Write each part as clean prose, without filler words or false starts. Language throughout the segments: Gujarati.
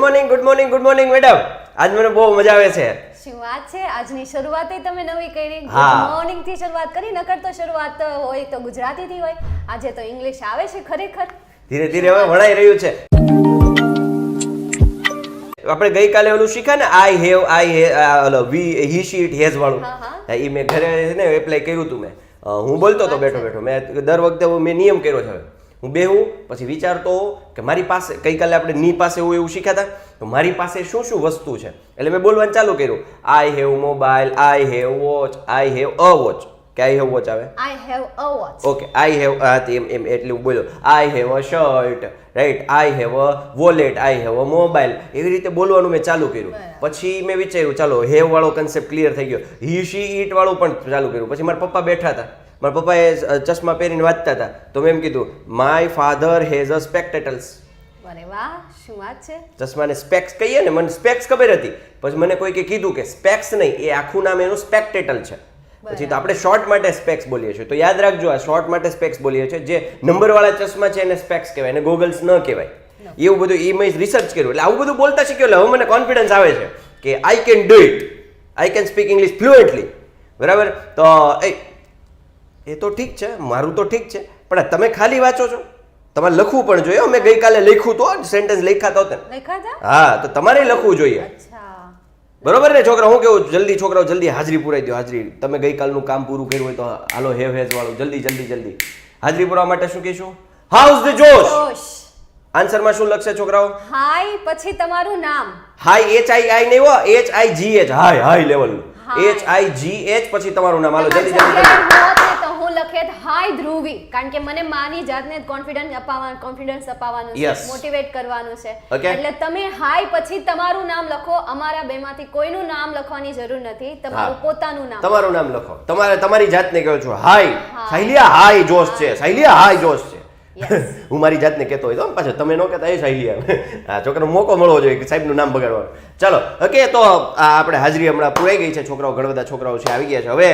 Good morning madam. આજ મને બહુ મજા આવે છે. શું વાત છે, આજની શરૂઆત તમે નવી કરી. ગુડ મોર્નિંગ થી શરૂઆત કરી, નકર તો શરૂઆત હોય તો ગુજરાતી થી હોય. આજે તો ઇંગ્લિશ આવે છે ખરેખર. ધીરે ધીરે હવે ભણાઈ રહ્યું છે. આપણે ગઈકાલે ઓલું શીખ્યા ને I have we he she it has વાળું. એ મેં ઘરે ને એપ્લાય કર્યું હતું. મેં હું બોલતો હતો બેઠો મેં દર વખતે મેં નિયમ કર્યો છે. હું બેહું પછી વિચારતો કે મારી પાસે ગઈકાલે આપણે ની પાસે એવું શીખ્યા હતા, તો મારી પાસે શું શું વસ્તુ છે. એટલે મેં બોલવાનું ચાલુ કર્યું. I have mobile, I have watch, I have a watch. કે આઈ હેવ વોચ આવે? I have a watch. Okay, I have એમ એટલે હું બોલ્યો. I have a shirt, right, I have a wallet, I have a mobile. એવી રીતે બોલવાનું મેં ચાલુ કર્યું. પછી મેં વિચાર્યું ચાલો હેવ વાળો કન્સેપ્ટ ક્લિયર થઈ ગયો. હી શી ઈટ વાળું પણ ચાલુ કર્યું. પછી મારા પપ્પા બેઠા હતા, મારા પપ્પાએ ચશ્મા પહેરીને વાંચતા હતા, તો મેં એમ કીધું માય ફાધર હેઝ અ સ્પેક્ટેટલ્સ. અરે વાહ, શું વાત છે. ચશ્માને સ્પેક્સ કહીએ ને, મને સ્પેક્સ ખબર હતી. પછી મને કોઈકે કીધું કે સ્પેક્સ નહીં, એ આખું નામ એનું સ્પેક્ટેટલ છે. પછી તો આપણે શોર્ટ માટે સ્પેક્સ બોલીએ છીએ. તો યાદ રાખજો, આ શોર્ટ માટે સ્પેક્સ બોલીએ છીએ. જે નંબરવાળા ચશ્મા છે એને સ્પેક્સ કહેવાય, એને ગોગલ્સ ન કહેવાય. એવું બધું એ મેં રિસર્ચ કર્યું, એટલે આવું બધું બોલતા શીખ્યો. એટલે હવે મને કોન્ફિડન્સ આવે છે કે I can do it, I can speak English fluently. બરાબર? તો એ તો ઠીક છે, મારું તો ઠીક છે, પણ તમે ખાલી વાંચો છો, તમારે લખવું પણ જોઈએ. મેં ગઈકાલે લખ્યું તો સેન્ટેન્સ લખ્યા તો હા, તો તમારે લખવું જોઈએ. બરોબર ને છોકરા? હું કેવું, જલ્દી છોકરાઓ જલ્દી હાજરી પુરાઈ દો. હાજરી, તમે ગઈકાલનું કામ પૂરું કર્યું હોય તો હાલો હેવ હેઝ વાળું જલ્દી હાજરી પુરવા માટે શું કહીશું? હાઉસ ધ જોશ. આન્સરમાં શું લખશે છોકરાઓ? હાય પછી તમારું નામ. હાય HII નહીં હો, HIGH. હાય લેવલનું HIGH પછી તમારું નામ. હાલો જલ્દી તો હું લખે હાય ધ્રુવી, કારણ કે મને મારી જાતને કોન્ફિડન્સ અપાવવાનું છે, મોટિવેટ કરવાનું છે. એટલે તમે હાય પછી તમારું નામ લખો. અમારા બેમાંથી કોઈનું નામ લખવાની જરૂર નથી, તમારું પોતાનું નામ. તમારું નામ લખો. તમારી જાતને કહો છો હાય સાહિલિયા, હાય જોશ છે, સાહિલિયા હાય જોશ છે. હું મારી જાતને કહેતો હોય તો પાછો તમે ન કહેતા એ સાહિલિયા. હા, છોકરાનો મોકો મળવો જોઈએ કે સાહેબનું નામ બગાડવાનું. ચાલો ઓકે, તો આપણે હાજરી હમણાં પૂરાઈ ગઈ છે. છોકરાઓ ઘણા બધા છોકરાઓ છે આવી ગયા છે. હવે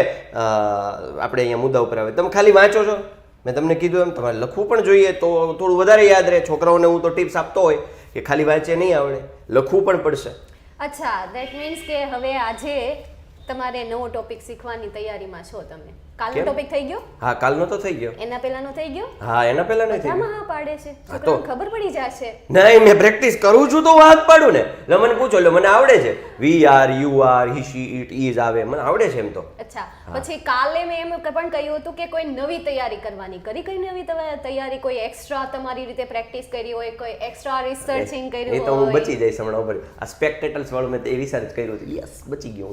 આપણે અહીંયા મુદ્દા ઉપર આવે. તમે ખાલી વાંચો છો, મેં તમને કીધું એમ તમારે લખવું પણ જોઈએ તો થોડું વધારે યાદ રહે. છોકરાઓને હું તો ટિપ્સ આપતો હોય કે ખાલી વાંચે નહીં આવડે, લખવું પણ પડશે. અચ્છા, ધેટ મીન્સ કે હવે આજે તમારે નવો ટોપિક શીખવાની તૈયારીમાં છો તમે. કાલનો ટોપિક થઈ ગયો? હા, કાલનો તો થઈ ગયો. એના પહેલાનો થઈ ગયો? હા, એના પહેલાનો થઈ ગયો. હા પાડે છે, છોકરાને ખબર પડી જશે. નહીં, મેં પ્રેક્ટિસ કરું છું તો વાત પાડું ને. એટલે મને પૂછો, એટલે મને આવડે છે. We are, you are, he she it is આવે, મને આવડે છે એમ તો. અચ્છા, પછી કાલે મેં એમ પણ કહ્યું હતું કે કોઈ નવી તૈયારી કરવાની. કઈ નવી તૈયારી? કોઈ એક્સ્ટ્રા તમારી રીતે પ્રેક્ટિસ કરી હોય, કોઈ એક્સ્ટ્રા રિસર્ચિંગ કર્યું હોય? એ તો હું બચી જઈશ હમણાં ઉપર. આ સ્પેક્ટેટલ્સ વાળું મેં એ રિસર્ચ કર્યું હતું. યસ, બચી ગયો.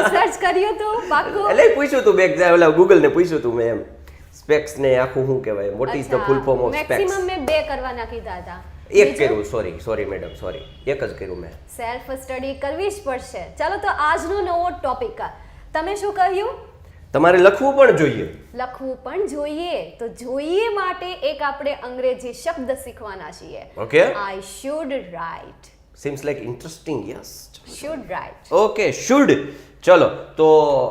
રિસર્ચ કર્યું હતું પાક્કું? એટલે પૂછ્યું તું ઓલા ગૂગલ ને પૂછ્યું તું મેં એમ. સ્પેક્સ ને આખું શું કહેવાય, what is the full form of specs? Maximum મેં 2 કરવાના કીધા હતા. એક કર્યું. સોરી મેડમ, સોરી, એક જ કર્યું મેં. સેલ્ફ સ્ટડી કરવી જ પડશે. ચાલો, તો આજનો નવો ટોપિક. તમે શું કહ્યું? તમારે લખવું પણ જોઈએ. લખવું પણ જોઈએ. તો જોઈએ માટે એક આપણે અંગ્રેજી શબ્દ શીખવાના છીએ. Okay, I should write. seems like interesting. yes, should write. Okay, should. ચલો, તો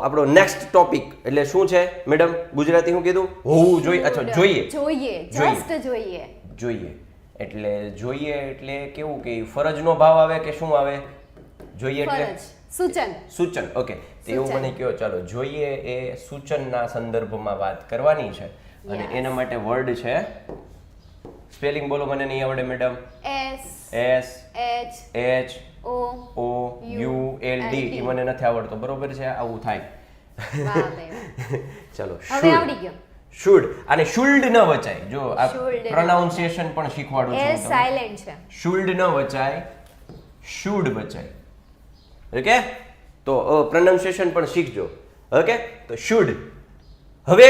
આપણો નેક્સ્ટ ટોપિક એટલે શું છે મેડમ? ગુજરાતી શું કીધું? હોવું જોઈએ. અચ્છા, જોઈએ. જસ્ટ જોઈએ એટલે કેવું કે ફરજનો ભાવ આવે કે શું આવે? જોઈએ એટલે સૂચન. ઓકે, તો એવું મને કહો. ચાલો, જોઈએ એ સૂચનના સંદર્ભમાં વાત કરવાની છે અને એના માટે વર્ડ છે. સ્પેલિંગ બોલો, મને નહીં આવડે મેડમ. SHOULD. એ મને નથી આવડતો. બરોબર છે, આવું થાય. ચલો, શુડ. અને શુલ્ડ ન વચાય. જો આ પ્રોનાઉન્સિએશન પણ શીખવાડું છું. સાયલેન્ટ છે. શુલ્ડ ન વચાય, શુડ વચાય. ઓકે, તો પ્રોનાઉન્સિએશન પણ શીખજો. ઓકે, તો શુડ. હવે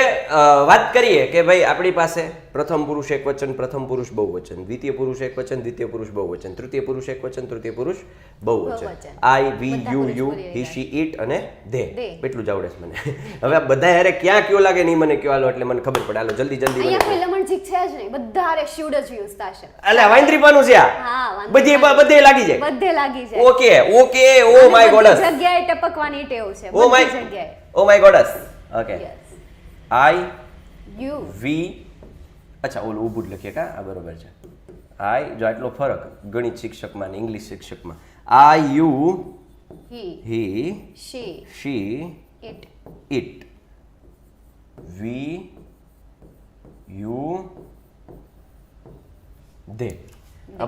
વાત કરીએ કે ભાઈ આપણી પાસે પ્રથમ પુરુષ એકવચન, પ્રથમ પુરુષ બહુવચન, દ્વિતીય પુરુષ એકવચન, દ્વિતીય પુરુષ બહુવચન, તૃતીય પુરુષ એકવચન, તૃતીય પુરુષ બહુવચન. આઈ, વી, યુ, હી, શી, ઇટ અને ધે. એટલું જ આવડે છે મને. હવે આ બધા હારે ક્યાં કયો લાગે નહીં મને કયો, હાલો એટલે મને ખબર પડે. હાલો જલ્દી અહીંયા કોઈ લમણજીક છે જ નહીં, બધા હારે શુડ જ યુઝ થશે. એટલે વાંદરીપાનું છે આ. બધે લાગી જાય. ઓકે. Oh my gods. જગ્યાએ ટપકવાની ટેવ છે. બધી જગ્યાએ. Oh my gods. Okay, I, you, we. અચ્છા, ઓલું ઊભું જ લખીએ કા? આ બરોબર છે. આઈ, જો આટલો ફરક ગણિત શિક્ષકમાં અને ઇંગ્લિશ શિક્ષકમાં. I, you, he, she, it, we, you, they. આ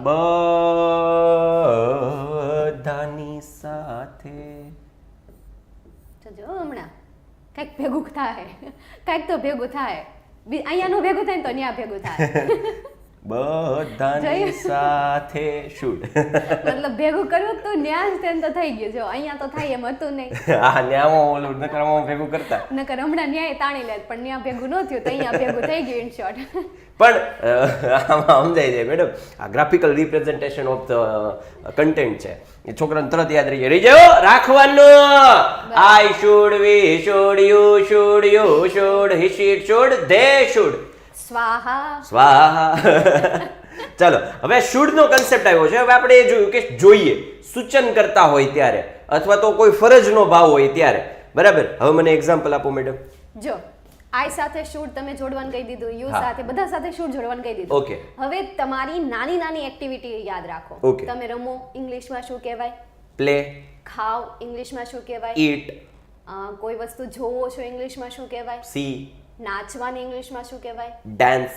બધાની સાથે તો જો હમણાં કંઈક ભેગું થાય, કંઈક તો ભેગું થાય. અહીંયાનું ભેગું થાય ને તો ત્યાં ભેગું થાય. બધાની સાથે શુડ. મતલબ ભેગું કર્યું તો ન્યા જ તેમ તો થઈ ગયું. જો અહીંયા તો થાય એમ હતું નહીં. હા, ન્યામાં ઓલું નકર આમાં ભેગું કરતા. નકર હમણાં ન્યાય તાણી લે, પણ ન્યા ભેગું ન થયું તો અહીંયા ભેગું થઈ ગયું ઇન શોર્ટ. પણ આમાં સમજાય જાય મેડમ, આ graphical representation of the content છે એ છોકરાને તરત યાદ રહી જાય રાખવાનું. I should, we should, you should, he she should, they should. સ્વાહા. ચાલો, હવે શુડ નો કન્સેપ્ટ આવ્યો છે. હવે આપણે એ જોયું કે જોઈએ સૂચન કરતા હોય ત્યારે અથવા તો કોઈ ફરજનો ભાવ હોય ત્યારે, બરાબર. હવે મને એક્ઝામ્પલ આપો મેડમ. જો આઈ સાથે શુડ તમે જોડવાનું કહી દીધું, યુ સાથે, બધા સાથે શુડ જોડવાનું કહી દીધું. ઓકે. હવે તમારી નાની નાની એક્ટિવિટી યાદ રાખો. Okay. તમે રમો, ઇંગ્લિશમાં શું કહેવાય? પ્લે. ખાઓ, ઇંગ્લિશમાં શું કહેવાય? ઈટ. કોઈ વસ્તુ જોવો છો, ઇંગ્લિશમાં શું કહેવાય? સી. નાચવાની ઇંગ્લિશમાં શું કહેવાય? ડાન્સ.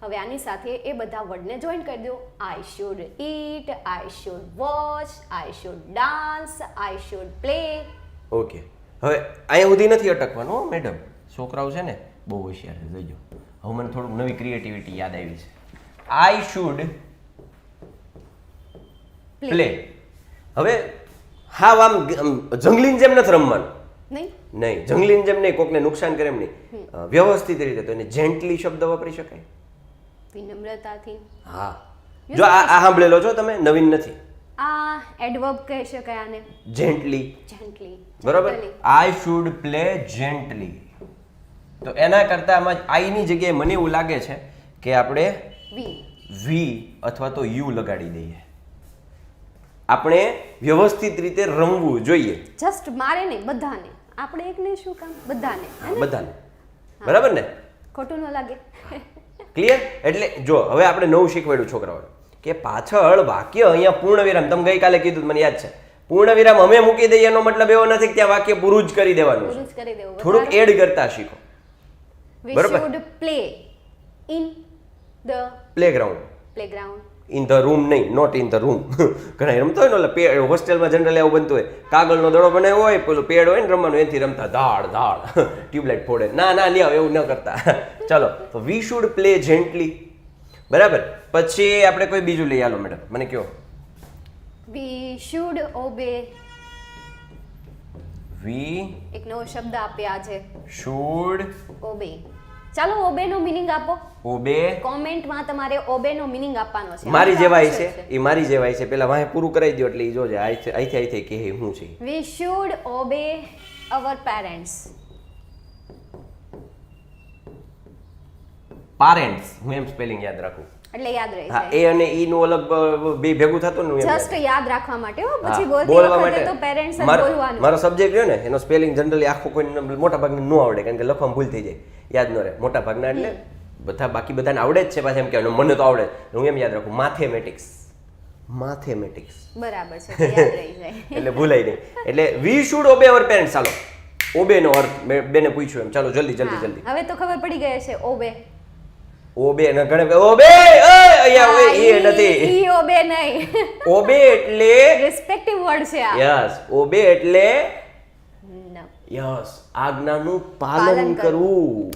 હવે આની સાથે એ બધા વર્ડને જોઈન કરી દો. I should eat, I should watch, I should dance, I should play. Okay. હવે અહીંયા સુધી નથી અટકવાનું હો મેડમ. છોકરાઓ છે ને બહુ હોશિયાર છે, જોઈજો. હવે મને થોડુંક નવી ક્રિએટિવિટી યાદ આવી છે. આઈ શુડ પ્લે. હવે હા, આમ જંગલીની જેમ નથી રમવાનું. નહીં, જંગલીની જેમ નહીં, કોકને નુકસાન કરે એમ નહીં. વ્યવસ્થિત રીતે. તો એને જેન્ટલી શબ્દ વાપરી શકાય. વિનમ્રતાથી. હા, જો આ સાંભળેલો છો તમે, નવીન નથી. આ એડવર્બ કહી શકાય આને. જેન્ટલી. જેન્ટલી. બરોબર. આઈ શુડ પ્લે જેન્ટલી. તો એના કરતા આમાં આઈ ની જગ્યાએ મને એવું લાગે છે કે આપણે વી અથવા તો યુ લગાડી દઈએ. આપણે વ્યવસ્થિત રીતે રમવું જોઈએ. જસ્ટ મારે નહીં, બધાને. આપણે એકને શું કામ? બધાને. બધાને. બરાબર ને? ખોટું ન લાગે. ક્લિયર? એટલે જો હવે આપણે નવું શીખવાડ્યું છોકરાઓને કે પાછળ વાક્ય અહીંયા પૂર્ણ વિરામ, તમે ગઈકાલે કીધું મને યાદ છે, પૂર્ણ વિરામ અમે મૂકી દઈએ એનો મતલબ એવો નથી કે ત્યાં વાક્ય પૂરું જ કરી દેવાનું છે. થોડુંક એડ કરતા શીખો. બરાબર. We should play in the playground. In the room નહીં, નોટ ઇન ધ રૂમ. ઘણા રમતા હોય ને, હોસ્ટેલમાં જનરલી આવું બનતું હોય, કાગળનો દડો બનાવ્યો હોય, પેલું પેડ હોય ને રમવાનું, એથી રમતા ધાડ ટ્યુબલાઇટ ફોડે. ના લ્યો, એવું ન કરતા. ચાલો, તો વી શુડ પ્લે જેન્ટલી. બરાબર. પછી આપણે કોઈ બીજું લઈ આલો મેડમ, મને કહો. વી શુડ ઓબે. વી એક નવો શબ્દ આપ્યા છે, શુડ ઓબે. ચાલો, ઓબે નો મીનિંગ આપો. ઓબે. કોમેન્ટમાં તમારે ઓબે નો મીનિંગ આપવાનો છે. મારી જેવાય છે, એ મારી જેવાય છે. પેલા વાહે પૂરું કરાવી દો એટલે ઈ જોજે આઈથી કે હું છે. We should obey our parents. Parents, હું એમ સ્પેલિંગ યાદ રાખું એટલે યાદ રહે છે. એ અને ઈ નું અલગ બે ભેગું થતું ને, જસ્ટ યાદ રાખવા માટે હો. પછી બોલતી વખતે તો પેરેન્ટ્સ જ બોલવાનું. મારો સબ્જેક્ટ રહ્યો ને, એનો સ્પેલિંગ જનરલી આખો કોઈ મોટા ભાગને ન આવડે, કારણ કે લખવામાં ભૂલ થઈ જાય, યાદ ન રહે. મોટા ભાગના એટલે બધા બાકી બધાને આવડે જ છે પાછા, એમ કહેવાય મને તો આવડે. હું એમ યાદ રાખું, મેથેમેટિક્સ. બરાબર છે, યાદ રહી જાય. એટલે ભૂલાય નહીં. એટલે we should obey our parents. ચાલો, ઓબે નો અર્થ બેને પૂછ્યું એમ. ચાલો જલ્દી. હવે તો ખબર પડી ગઈ છે. ઓબે ને ઘણે ઓબે અહીંયા એ નથી. ઈ ઓબે નહીં. ઓબે એટલે રિસ્પેક્ટિવ વર્ડ છે આ. યસ, ઓબે એટલે યસ, આજ્ઞાનું પાલન કરવું.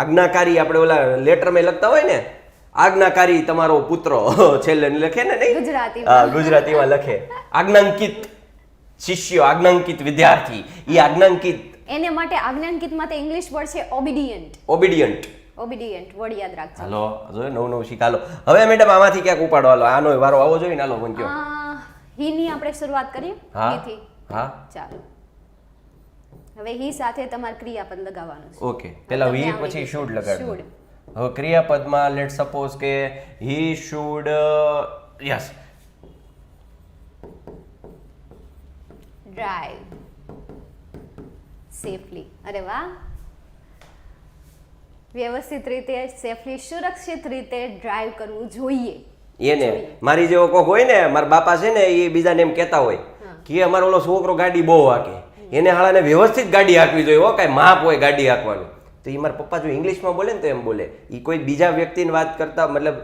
આજ્ઞાકારી. આપણે ઓલા લેટરમાં લખતા હોય ને, આજ્ઞાકારી તમારો પુત્ર, છેલ્લે લખે ને, નહીં ગુજરાતીમાં લખે. આજ્ઞાંકિત શિષ્ય, આજ્ઞાંકિત વિદ્યાર્થી. એ આજ્ઞાંકિત, એને માટે આજ્ઞાંકિત માટે ઇંગ્લિશ વર્ડ છે ઓબીડિયન્ટ. વર્ડ યાદ રાખજો. હાલો, જો નવું શીખ. હાલો, હવે મેડમ આમાંથી ક્યાંક ઉપાડો. હાલો, આનો વારો આવો જોઈએ ને. હાલો, મને કહો. હી ની આપણે શરૂઆત કરીએ. હા. ચાલો, હવે હી સાથે તમારે ક્રિયાપદ લગાવવાનું છે. ઓકે, પહેલા વી પછી શુડ લગાડવું. હવે ક્રિયાપદમાં લેટ સપોઝ કે he should yes drive safely. અરે વાહ. વ્યવસ્થિત રીતે સેફલી સુરક્ષિત રીતે ડ્રાઈવ કરવું જોઈએ. એને મારી જેવો કોક હોય ને, મારા બાપા છે ને, એ બીજાને એમ કહેતા હોય કે અમારો ઓલો છોકરો ગાડી બહુ હાકે, એને હાળાને વ્યવસ્થિત ગાડી હાંકવી જોઈએ, હો કાંઈ માપ હોય ગાડી હાંકવાનું. તો એ મારા પપ્પા જો ઇંગ્લિશમાં બોલે ને તો એમ બોલે, એ કોઈ બીજા વ્યક્તિની વાત કરતા, મતલબ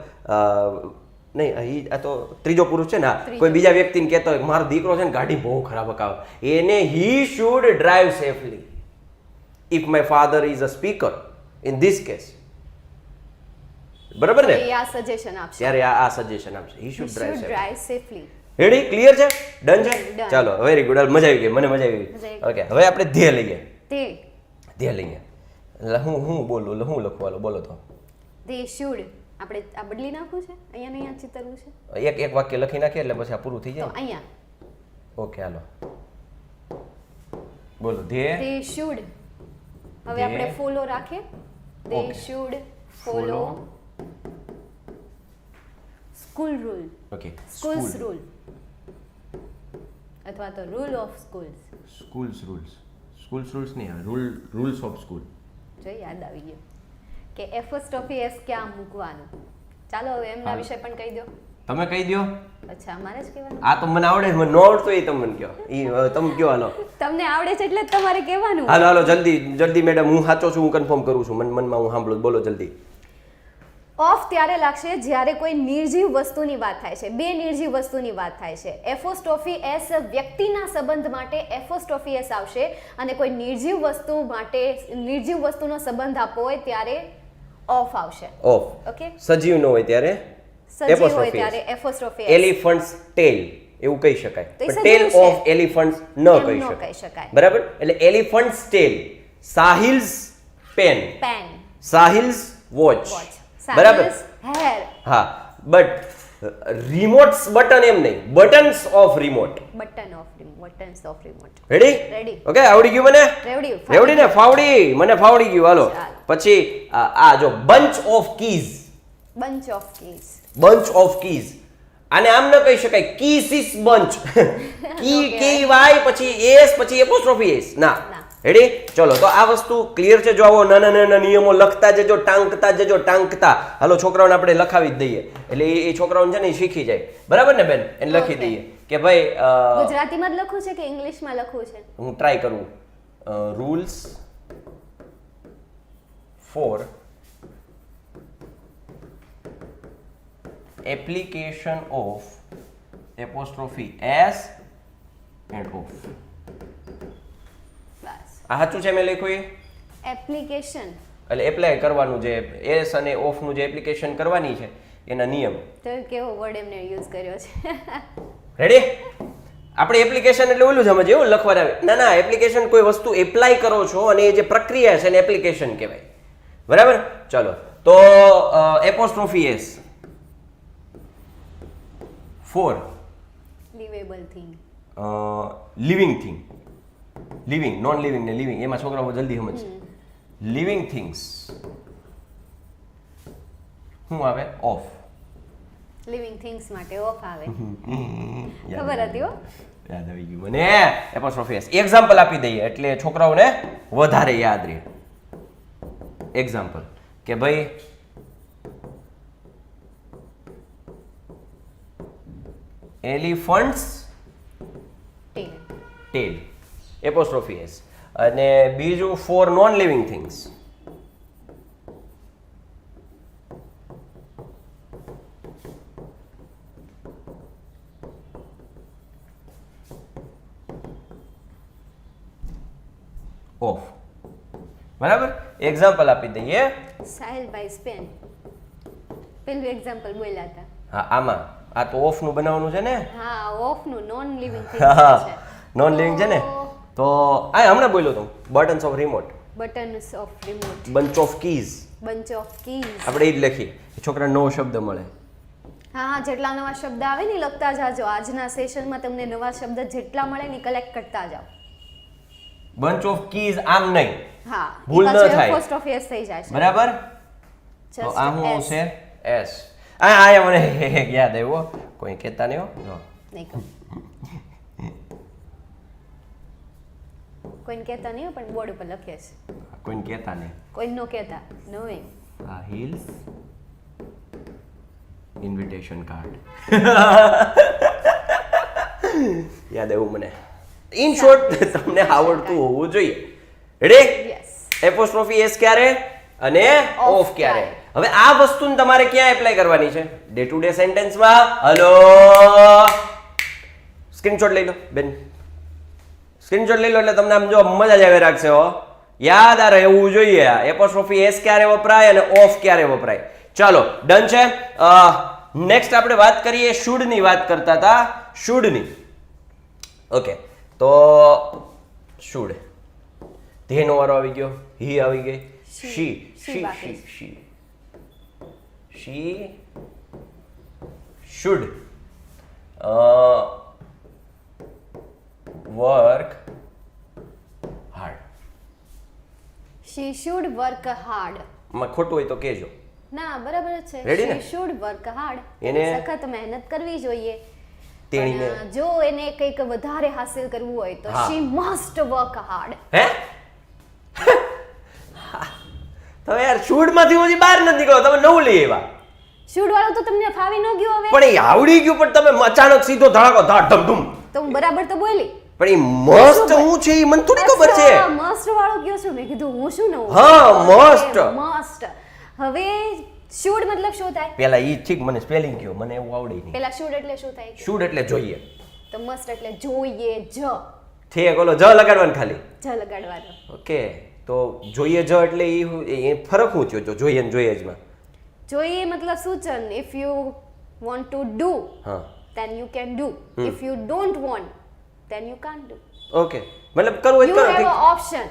નહીં, આ તો ત્રીજો પુરુષ છે ને, કોઈ બીજા વ્યક્તિને કહેતો હોય મારો દીકરો છે ને ગાડી બહુ ખરાબ હકાવે, એને he should drive safely. If my father is a speaker in this case, બરાબર ને, આ સજેશન આપશે, ત્યારે આ સજેશન આપશે, he should drive safely. Ready? Clear છે? ડન છે? ચાલો, વેરી ગુડ, મજા આવી ગઈ, મને મજા આવી ગઈ. ઓકે, હવે આપણે ધ્યેય લઈએ. ધ્યેય લઈએ. હું બોલું, હું લખવાનું, બોલો તો. ધે શુડ, આપણે આ બદલી નાખવું છે, અહીંયા ને અહીંયા ચિતરવું છે. એક વાક્ય લખી નાખીએ એટલે પછી આ પૂરું થઈ જાય. તો અહીંયા. ઓકે, હાલો બોલો. They should. હવે આપણે ફોલો રાખીએ. They should follow school rule. Okay, schools rule અથવા તો rule of schools. Schools rules નહીં, રૂલ્સ ઓફ સ્કૂલ. જો યાદ આવી ગયું કે એપોસ્ટ્રોફી એસ ક્યાં મૂકવાનું. ચાલો હવે એમના વિશે પણ કહી દો. તમે કહી દો. અચ્છા, મારે જ કહેવાનું? આ તો મને આવડે, મને ન આવડતો એ તમે મને કહો. એ તમે કહો. હાલો, તમને આવડે છે એટલે જ તમારે કહેવાનું. હાલો જલ્દી મેડમ, હું સાચો છું, હું કન્ફર્મ કરું છું, મનમાં હું સાંભળું, બોલો જલ્દી. ઓફ ત્યારે લાગશે જ્યારે કોઈ નિર્જીવ વસ્તુની વાત થાય છે, બે નિર્જીવ વસ્તુની વાત થાય છે. એપોસ્ટ્રોફી એસ વ્યક્તિના સંબંધ માટે એપોસ્ટ્રોફી એસ આવશે, અને કોઈ નિર્જીવ વસ્તુ માટે નિર્જીવ વસ્તુનો સંબંધ આપવો હોય ત્યારે ઓફ આવશે. ઓફ. ઓકે, સજીવ ન હોય ત્યારે સજીવ હોય ત્યારે એપોસ્ટ્રોફી એસ. એલિફન્ટ્સ ટેલ એવું કહી શકાય, પણ ટેલ ઓફ એલિફન્ટ્સ ન કહી શકાય. બરાબર? એટલે એલિફન્ટ્સ ટેલ, સાહિલ્સ પેન, સાહિલ્સ વોચ, બરાબર? હા, બટ રિમોટ્સ બટન એમ નહીં, buttons of remote. Buttons of remote. Ready? Okay, આવડી ગયું મને? રેવડી ને? ફાવડી, મને ફાવડી ગયું. હાલો, પછી આ જો bunch of keys. Bunch of keys, આને આમ ન કહી શકાય કીસીસ બંચ. કી વાય પછી એસ પછી એપોસ્ટ્રોફી એસ ના. રેડી? ચલો, તો આ વસ્તુ ક્લિયર છે. જો આવો નાના નિયમો લખતા જજો, ટાંકતા. હાલો, છોકરાઓને આપણે લખાવી જ દઈએ, એટલે એ છોકરાઓને છે ને એ શીખી જાય. બરાબર ને બેન? એને લખી દઈએ કે ભાઈ ગુજરાતીમાં જ લખવું છે કે ઇંગ્લિશમાં લખવું છે? હું ટ્રાય કરું. Rules four application of apostrophe S end of. આ સાચું છે મેં લખ્યું? એ એપ્લિકેશન એટલે એપ્લાય કરવાનું, જે એસ અને ઓફ નું જે એપ્લિકેશન કરવાની છે એના નિયમ. તો કેવો વર્ડ એમને યુઝ કર્યો છે. રેડી? આપણે એપ્લિકેશન એટલે ઓલું સમજ એવું લખવાનું આવે. ના, એપ્લિકેશન કોઈ વસ્તુ એપ્લાય કરો છો અને એ જે પ્રક્રિયા છે એને એપ્લિકેશન કહેવાય. બરાબર? ચલો, તો apostrophe s for livable thing. Living thing. Living, non living ને લિવિંગ, એમાં છોકરાઓ જલ્દી સમજશે. લિવિંગ થિંગ્સ શું આવે? ઓફ. લિવિંગ થિંગ્સ માટે ઓફ આવે. ખબર હતી હો, યાદ આવી ગયું મને. Apostrophe S. એક્ઝામ્પલ આપી દઈએ એટલે છોકરાઓને વધારે યાદ રહે. એક્ઝામ્પલ કે ભાઈ એલિફન્ટ્સ ટેલ, એપોસ્ટ્રોફી એસ. અને બીજું four non living things. Of. બરાબર? એક્ઝામ્પલ આપી દઈએ. સાહિલ ભાઈ સ્પેન, પેલું એક્ઝામ્પલ બોલ્યા હતા. હા, આમાં આ તો ઓફ નું બનાવવાનું છે ને. હા, ઓફ નું નોન લિવિંગ થિંગ્સ છે. નોન લિવિંગ છે ને, તો આ હમણાં બોલ્યો તો buttons of remote. Buttons of remote. Bunch of keys. Bunch of keys. આપણે એ જ લખી, છોકરા નવો શબ્દ મળે. હા, જેટલા નવા શબ્દ આવે ને લખતા જાજો. આજના સેશનમાં તમને નવા શબ્દ જેટલા મળે ને કલેક્ટ કરતા જાઓ. બંચ ઓફ કીઝ આમ નહીં. હા, ભૂલ ન થાય. એપોસ્ટ્રોફી એસ થઈ જાય છે. બરાબર? તો આ શું આવશે? એસ. આ મને યાદ આવ્યો, કોઈ કહેતા નહીં હો. નહીં કહું, કોઈને કહેતા નહીં પણ બોર્ડ ઉપર લખીએ છે. કોઈને કહેતા નહીં. કોઈ નો કહેતા નોઈંગ. આ હીલ્સ ઇન્વિટેશન કાર્ડ યાદ આવ્યું મને. ઇન શોર્ટ તમને આવડતું હોવું જોઈએ. રેડી? યસ. એપોસ્ટ્રોફી એસ ક્યારે અને Off ઓફ ક્યારે? હવે આ વસ્તુને તમારે ક્યાં એપ્લાય કરવાની છે? ડે ટુ ડે સેન્ટેન્સમાં. હલો, સ્ક્રીનશોટ લઈ લો બેન, સ્ક્રીનશોટ લઈ લો એટલે તમને આમ જો મજા જ આવે રાખશે હો. યાદ આ રહેવું જોઈએ એપોસ્ટ્રોફી એસ ક્યારે વપરાય અને ઓફ ક્યારે વપરાય. ચાલો ડન છે. નેક્સ્ટ આપણે વાત કરીએ શુડ ની વાત કરતા હતા. શુડ ની. ઓકે, તો શુડ ધેનો વારો આવી ગયો, હી આવી ગઈ, she should work hard. She should work hard. માં ખોટું હોય તો કહેજો. ના બરાબર જ છે. Ready ને? She should work hard. એને સખત મહેનત કરવી જોઈએ. તેણીને પણ જો એને કંઈક વધારે હાસિલ કરવું હોય તો હા. શી મસ્ટ વર્ક હાર્ડ. હે તમે યાર શુડ માંથી હજી બહાર નથી નીકળો. તમે નવું લઈ આવ્યા શુડ વાળું તો તમને ફાવી ન ગયું હવે. પણ એ આવડી ગયું, પણ તમે અચાનક સીધો ધડાકો ધડ ધમ ધમ. તો હું બરાબર તો બોલી. પણ એ મસ્ત હું છે એ મને થોડી ખબર છે. મસ્ટ વાળો કયો છું? મેં કીધું હું શું નવું. હા, must. મસ્ટ. હવે શુડ મતલબ શું થાય? પેલા ઈ ઠીક મને સ્પેલિંગ કયો, મને એવું આવડે નહીં. પેલા શુડ એટલે શું થાય? શુડ એટલે જોઈએ. તો મસ્ટ એટલે જોઈએ જ. ઠીક, ઓલો જ લગાડવાનું ખાલી. જ લગાડવાનો. ઓકે, તો જોઈએ જ એટલે એ ફરક શું થયો? જો જોઈએ ને જોઈએ જ માં. જોઈએ મતલબ સૂચન. If you want to do હા, then you can do. If you don't want then you can't do. Okay, મતલબ કરવું હોય You તો કરો. have ઠીક. an option.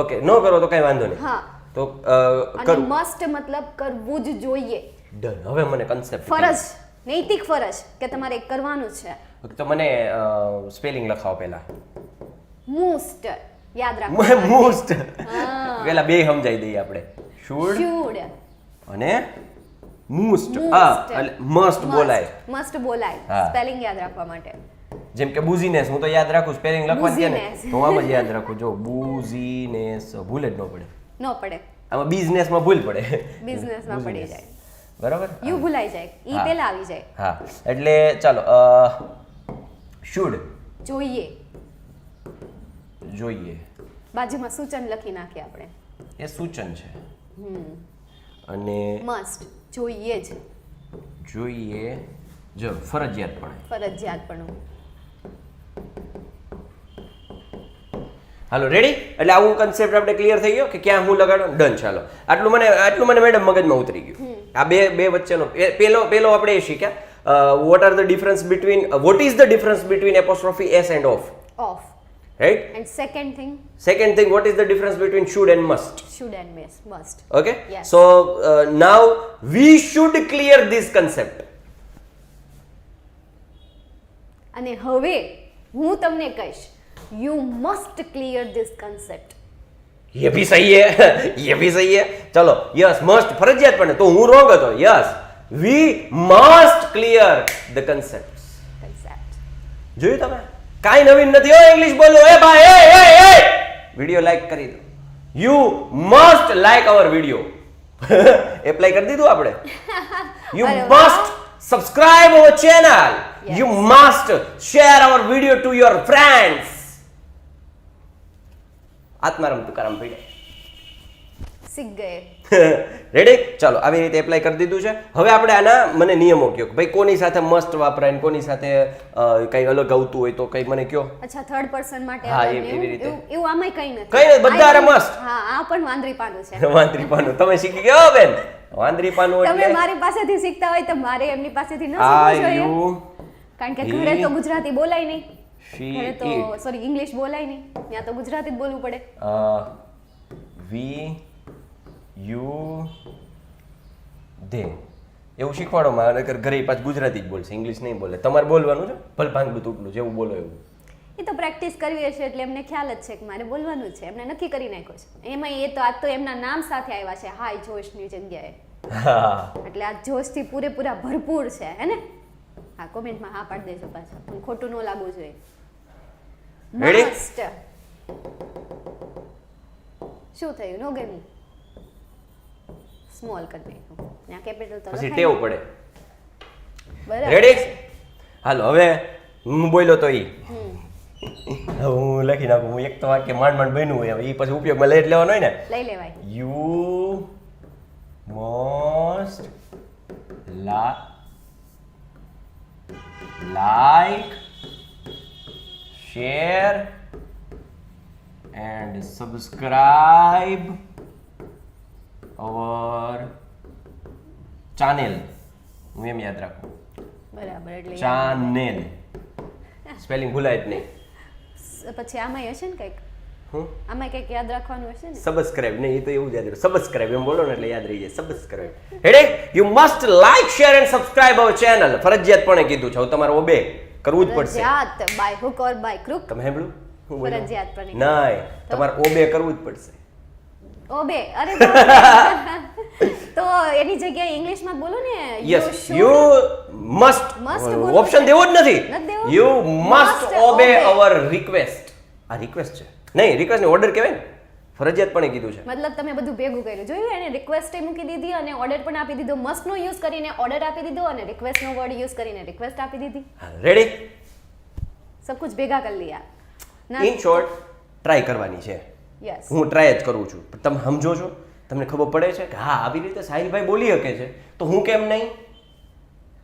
ઓકે, નો કરો તો કઈ વાંધો નહીં. હા. તો અને કરું. મસ્ટ મતલબ કરવું જ જોઈએ. ડન. હવે મને કન્સેપ્ટ ફરજ, નૈતિક ફરજ કે તમારે કરવાનું છે. તો મને સ્પેલિંગ લખાવો પહેલા. મોસ્ટ યાદ રાખો. મોસ્ટ હા. પહેલા બે સમજાઈ દઈએ આપણે. શુડ should અને મોસ્ટ. Most. હા, એટલે મસ્ટ બોલાય. મસ્ટ બોલાય. હા. સ્પેલિંગ યાદ રાખવા માટે. જેમ કે બુઝીનેસ હું તો યાદ રાખું, સ્પેલિંગ લખવાનું છે ને Booziness. તો હું આમ જ યાદ રાખું. જો બુઝીનેસ ભૂલ જ ન પડે. ન પડે. આમાં બિઝનેસમાં ભૂલ પડે. બિઝનેસમાં પડી Booziness. જાય. બરાબર? યુ ભૂલાઈ જાય. ઈ હા. પહેલા આવી જાય. હા, એટલે ચાલો શુડ જોઈએ. જોઈએ બાજુમાં સૂચન લખી નાખીએ આપણે. એ સૂચન છે અને મસ્ટ જોઈએ જ. જોઈએ જો ફરજિયાતપણે. ફરજિયાતપણું. હાલો રેડી. એટલે આવું કન્સેપ્ટ આપણે ક્લિયર થઈ ગયો કે ક્યાં હું લગાડો. ડન. ચાલો આટલું મને મેડમ મગજમાં ઉતરી ગયું. આ બે વચ્ચેનો પેલો આપણે એ શીખ્યા what are the difference between what is the difference between apostrophe S end of. Of. Right. And second thing second thing what is the difference between should and must. should and must. Okay, Yes. so now we should clear this concept. અને હવે હું તમને કહીશ you must clear this concept. ये भी सही है. ये भी सही है. चलो यस मस्ट फरजियात पण तो હું રોંગ હતો. Yes we must clear the concepts. જોયું તમે? કાઈ નવીન નથી હો ઇંગ્લિશ બોલો. એ ભાઈ એ વિડિયો લાઈક કરી દો. You must like our video. Apply કરી દીધું આપણે. You અરે વાહ. must subscribe our channel. Yes. You must share our video to your friends. Atmaram Tukaram પીડે. શીખ ગયે. રેડી? ચાલો આવી રીતે એપ્લાય કરી દીધું છે. હવે આપણે આના મને નિયમો કયો કે ભાઈ કોની સાથે મસ્ટ વાપરાય ને કોની સાથે કઈ અલગ આવતું હોય તો કઈ મને કયો. અચ્છા થર્ડ પર્સન માટે હા, અલગ એવી એવું- રીતે. એવું આમાંય કઈ નથી. કઈ નથી, બધા હારે આ must. હા આ પણ વાંદરી પાનું છે. વાંદરી પાનું તમે શીખી ગયા બેન. વાંદરી પાનું તમે એટલે મારી પાસેથી શીખતા હોય તો મારે એમની પાસેથી ન આ શીખવું જોઈએ. યુ કારણ કે he, ઘરે તો ગુજરાતી બોલાય નહીં. she ઘરે તો it સોરી ઇંગ્લિશ બોલાય નહીં. ત્યાં તો ગુજરાતી જ બોલવું પડે. we you they એવું શીખવાડો મારે ઘરે પાછું ગુજરાતી જ બોલશે, ઇંગ્લિશ નહીં બોલે. તમારે બોલવાનું છે ભલે ભાંગલું તૂટલું જેવું બોલો એવું. એ તો પ્રેક્ટિસ કરવી હશે એટલે એમને ખ્યાલ જ છે કે મારે બોલવાનું છે. એમને નક્કી કરી નાખ્યો છે. એમાં એ તો આજ તો એમના નામ સાથે આવ્યા છે હાય જોશની જગ્યાએ. હા એટલે આ જોશથી પૂરેપૂરા ભરપૂર છે હે ને. હા કોમેન્ટમાં હા પાડી દેજો પાછા. પણ ખોટું ન લાગવું જોઈએ. Ready? Must. શું થયું નો ગમ્યું સ્મોલ કરી નાખ્યું ત્યાં કેપિટલ તો પછી લખાય ટેવ પડે. બરાબર રેડી? હાલો હવે હું બોલ્યો તો ઈ હમ હવે હું લખી નાખું. હું એક તો વાક્ય માંડ માંડ બન્યું હોય, હવે ઈ પછી ઉપયોગમાં લઈ જ લેવાનો હોય ને. લઈ લેવાય You must like, share and subscribe our channel. હું એમ યાદ રાખું, બરાબર એટલે channel. સ્પેલિંગ ભૂલાય જ નહીં. પછી આમાં હશે ને કંઈક હું આમાં કંઈક યાદ રાખવાનું હશે ને સબસ્ક્રાઇબ નહીં, એ તો એવું જ યાદ રહે. સબસ્ક્રાઇબ એમ બોલો ને એટલે યાદ રહી જાય. સબસ્ક્રાઇબ. હેડે you must like share and subscribe our channel. ફરજિયાતપણે કીધું છે, હવે તમારે ઓબે કરવું જ પડશે. ફરજિયાત by hook or by crook તમે સાંભળ્યું? હું બોલ્યો? ફરજિયાતપણે નહીં, તમારે ઓબે કરવું જ પડશે. ઓબે અરે બાપરે. તો એની જગ્યાએ ઇંગ્લિશમાં બોલો ને યસ યુ મસ્ટ. Must બોલવું ઓપ્શન દેવો જ નથી. નથી દેવો? You must Must obey obey. Our request. આ રિક્વેસ્ટ છે નહીં, રિક્વેસ્ટ ને ઓર્ડર કહેવાય ને. ફરજિયાતપણે કીધું છે. મતલબ તમે બધું ભેગું કર્યું જોયું એને રિક્વેસ્ટ મૂકી દીધી અને ઓર્ડર પણ આપી દીધો મસ્ટ નો યુઝ કરીને ઓર્ડર આપી દીધો અને રિક્વેસ્ટ નો વર્ડ યુઝ કરીને રિક્વેસ્ટ આપી દીધી રેડી? સબ કુછ ભેગા કરી लिया ના ઇન શોર્ટ ટ્રાય કરવાની છે. યસ હું ટ્રાય જ કરું છું, પણ તમે સમજો છો? તમને ખબર પડે છે કે હા આવી રીતે સાહિલભાઈ બોલી શકે છે તો હું કેમ નહીં?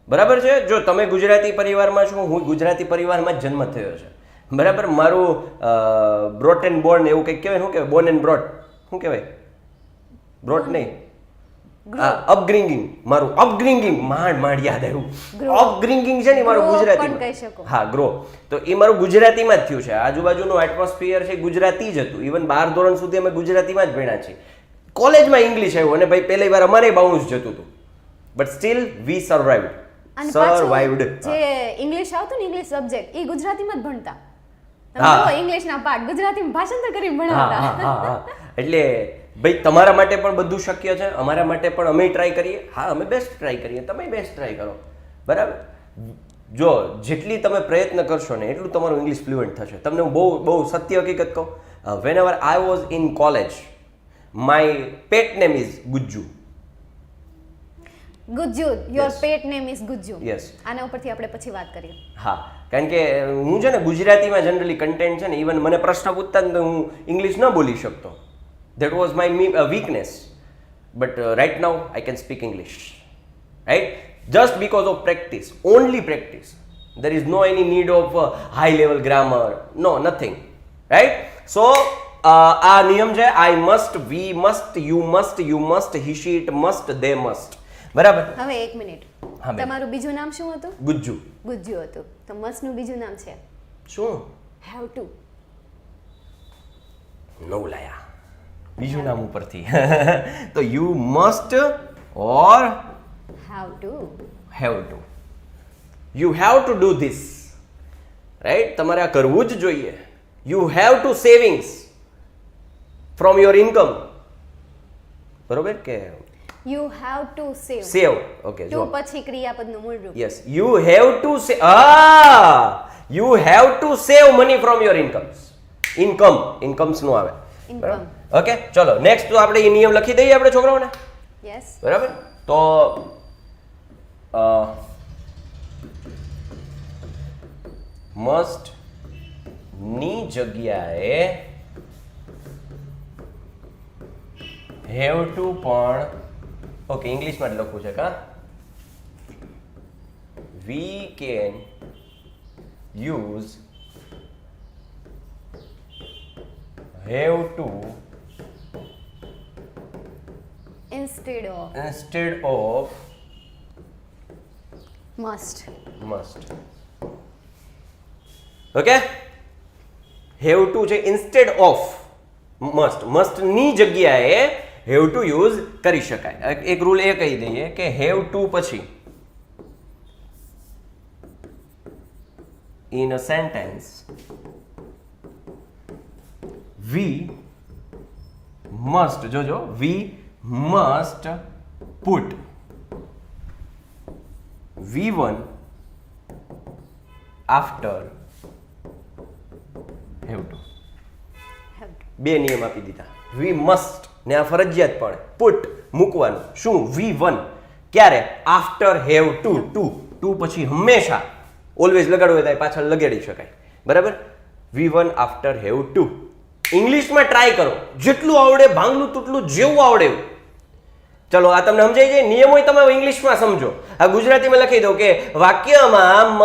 બરાબર છે. જો તમે ગુજરાતી પરિવારમાં છો, હું ગુજરાતી પરિવારમાં જ જન્મ થયો છે. બરાબર, મારું બ્રોટ એન્ડ બોર્ન એવું કંઈક કહેવાય. શું કહેવાય? બોર્ન એન્ડ બ્રોટ શું કહેવાય? બ્રોટ નહીં, અપબ્રિંગિંગ. મારું અપબ્રિંગિંગ માંડ યાદ આવ્યું. અપબ્રિંગિંગ છે ને મારું Grow પણ ગુજરાતી. કહી શકો. હા, ગ્રો. તો એ મારું ગુજરાતીમાં જ થયું છે. આજુબાજુનું એટમોસ્ફિયર છે ગુજરાતી જ હતું. ઇવન 12 ધોરણ સુધી અમે ગુજરાતીમાં જ ભણ્યા છીએ. કોલેજમાં ઇંગ્લિશ આવ્યું અને ભાઈ પહેલી વાર અમારે બાઉન્સ જતું હતું, બટ સ્ટીલ વી સર્વાઇવ્ડ. અને સર્વાઇવ્ડ. પાછું જે ઇંગ્લિશ આવતું ને ઇંગ્લિશ સબ્જેક્ટ એ ગુજરાતીમાં જ ભણતા હા. તમે ઇંગ્લિશના પાઠ ગુજરાતીમાં ભાષાંતર કરીને હા ભણાવતા હા હા. એટલે ભાઈ તમારા માટે પણ બધું શક્ય છે, અમારા માટે પણ અમે ટ્રાય કરીએ. હા, અમે બેસ્ટ ટ્રાય કરીએ, તમે બેસ્ટ ટ્રાય કરો. બરાબર. જો જેટલી તમે પ્રયત્ન કરશો ને એટલું તમારું ઇંગ્લિશ ફ્લુઅન્ટ થશે. તમને હું બહુ સત્ય હકીકત કહું, whenever I was in college my pet name is Gujju. Gujju your Yes. Pet name is Gujju. Yes. આના ઉપરથી આપણે પછી વાત કરીએ. હા, કારણ કે હું છે ને ગુજરાતીમાં જનરલી કન્ટેન્ટ છે ને, ઇવન મને પ્રશ્ન પૂછતા ને તો હું ઇંગ્લિશ ન બોલી શકતો. That was my weakness. But right now I can speak English. Right? Just because of practice, only practice. There is no any need of high level grammar, no nothing. Right? So આ નિયમ છે. I must, we must, you must, he she it must, they must. બરાબર? હવે એક મિનિટ, હા, બેન. તમારું બીજું નામ શું હતું? ગુજ્જુ. ગુજ્જુ હતું. તો મસ્ટનું બીજું નામ છે શું? Have to. નવું લાયા બીજું નામ ઉપરથી. તો you must or have to. Have to. You have to do this. Right? તમારે આ કરવું જ જોઈએ. You have to savings from your income. બરોબર કે you have to save. Save? Okay, to જો પછી ક્રિયાપદનું મૂળ રૂપ. Yes, you have to say you have to save money from your incomes. Incomes નું આવે. Income. ઓકે, ચલો નેક્સ્ટ. તો આપણે એ નિયમ લખી દઈએ આપણે છોકરાઓને. યસ. બરાબર? તો મસ્ટ ની જગ્યાએ હેવ ટુ પણ ઓકે ઇંગ્લિશમાં જ લખવું છે કા. We can use have to instead of must. Okay, have to છે ઇન્સ્ટેડ ઓફ મસ્ટ ની જગ્યાએ હેવ ટુ યુઝ કરી શકાય. એક રૂલ એ કહી દઈએ કે હેવ ટુ પછી in a sentence we must, જોજો, we must put V1 after have to. બે નિયમ આપી દીધા. વી મસ્ટ ને આ ફરજિયાત પણ પુટ મૂકવાનું શું V1 ક્યારે આફ્ટર હેવ ટુ પછી હંમેશા ઓલવેઝ લગાડવું હોય તો પાછળ લગાડી શકાય બરાબર V1 આફ્ટર હેવ ટુ ઇંગ્લિશમાં ટ્રાય કરો જેટલું આવડે ભાંગલું તૂટલું જેવું આવડે એવું ચલો આ તમને સમજાય છે નિયમો તમે ઇંગ્લિશમાં સમજો આ ગુજરાતીમાં લખી દો કે વાક્યમાં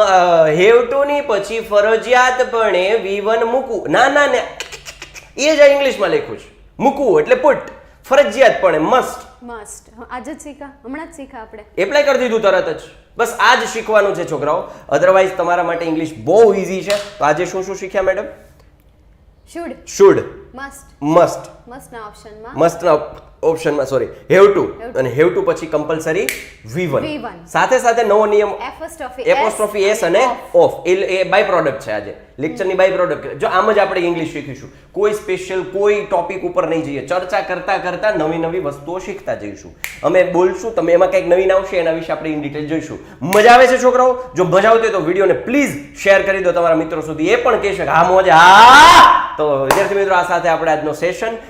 હેવ ટુ ની પછી ફરજિયાતપણે V1 મૂકવું ના એ જ આ ઇંગ્લિશમાં લખ્યું છે મૂકવું એટલે પુટ ફરજિયાતપણે મસ્ટ આજે જ શીખા હમણાં જ શીખા આપણે એપ્લાય કરી દીધું તરત જ બસ આ જ શીખવાનું છે છોકરાઓ અધરવાઇઝ તમારા માટે ઇંગ્લિશ બહુ ઈઝી છે તો આજે શું શીખ્યા મેડમ શુડ મસ્ટના ઓપ્શનમાં સોરી હેવ ટુ અને હેવ ટુ પછી કમ્પલસરી V1 સાથે સાથે નવો નિયમ એપોસ્ટ્રોફી એસ અને ઓફ એ બાય પ્રોડક્ટ છે આજે લેક્ચરની બાય પ્રોડક્ટ જો આમ જ આપણે ઇંગ્લિશ શીખીશું કોઈ સ્પેશિયલ કોઈ ટોપિક ઉપર નહીં જઈએ ચર્ચા કરતા નવી વસ્તુઓ શીખતા જઈશું અમે બોલશું તમે એમાં કંઈક નવીન આવશે એના વિશે આપણે ઇન ડિટેલ જોઈશું મજા આવે છે છોકરાઓ જો મજા આવતી હોય તો વિડીયોને પ્લીઝ શેર કરી દો તમારા મિત્રો સુધી એ પણ કહેશે કે હા મજા તો વિદ્યાર્થી મિત્રો આ સાથે આપણે આજનો સેશન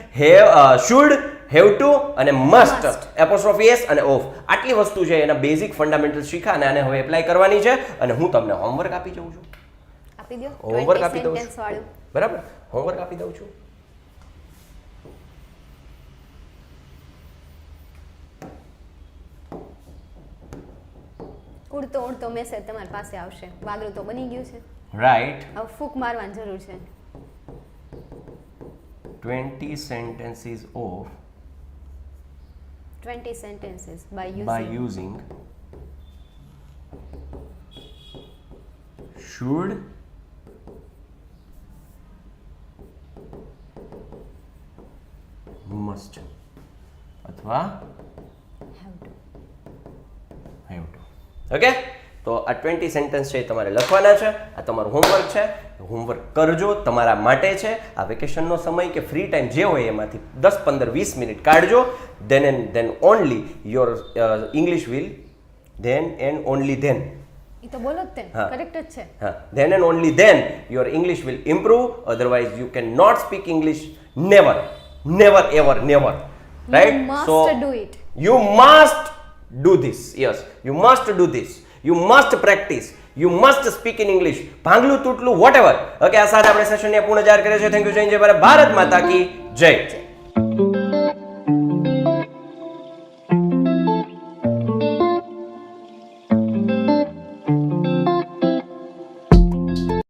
શુડ હેવ ટુ અને મસ્ટ એપોસ્ટ્રોફી એસ અને ઓફ આટલી વસ્તુ છે એના બેઝિક ફંડામેન્ટલ શીખા અને આને હવે એપ્લાય કરવાની છે અને હું તમને હોમવર્ક આપી જઉં છું હોમવર્ક આપી દઉં છું બરાબર હોમવર્ક આપી દઉં છું ઉડતો મેસેજ તમારી પાસે આવશે વાદળું તો બની ગયું છે રાઈટ હવે ફૂંક મારવાની જરૂર છે 20 sentences of 20 sentences by using should must અથવા have to ઓકે તો આ 20 સેન્ટેન્સ છે તમારે લખવાના છે આ તમારું હોમવર્ક છે હોમવર્ક કરજો તમારા માટે છે આ વેકેશનનો સમય કે ફ્રી ટાઈમ જે હોય એમાંથી 10 15 20 મિનિટ કાઢજો then only your English will then and only then ઈ તો બોલો જ તે કરેક્ટ જ છે હા then and only then your English will improve otherwise you cannot speak English never right you must do this yes you must do this you must practice you must speak in English ભાંગલું તૂટલું whatever okay આ સાથે આપણે સેશન ને પૂર્ણ જાહેર કરે છે થેન્ક યુ જય ભારત માતા કી જય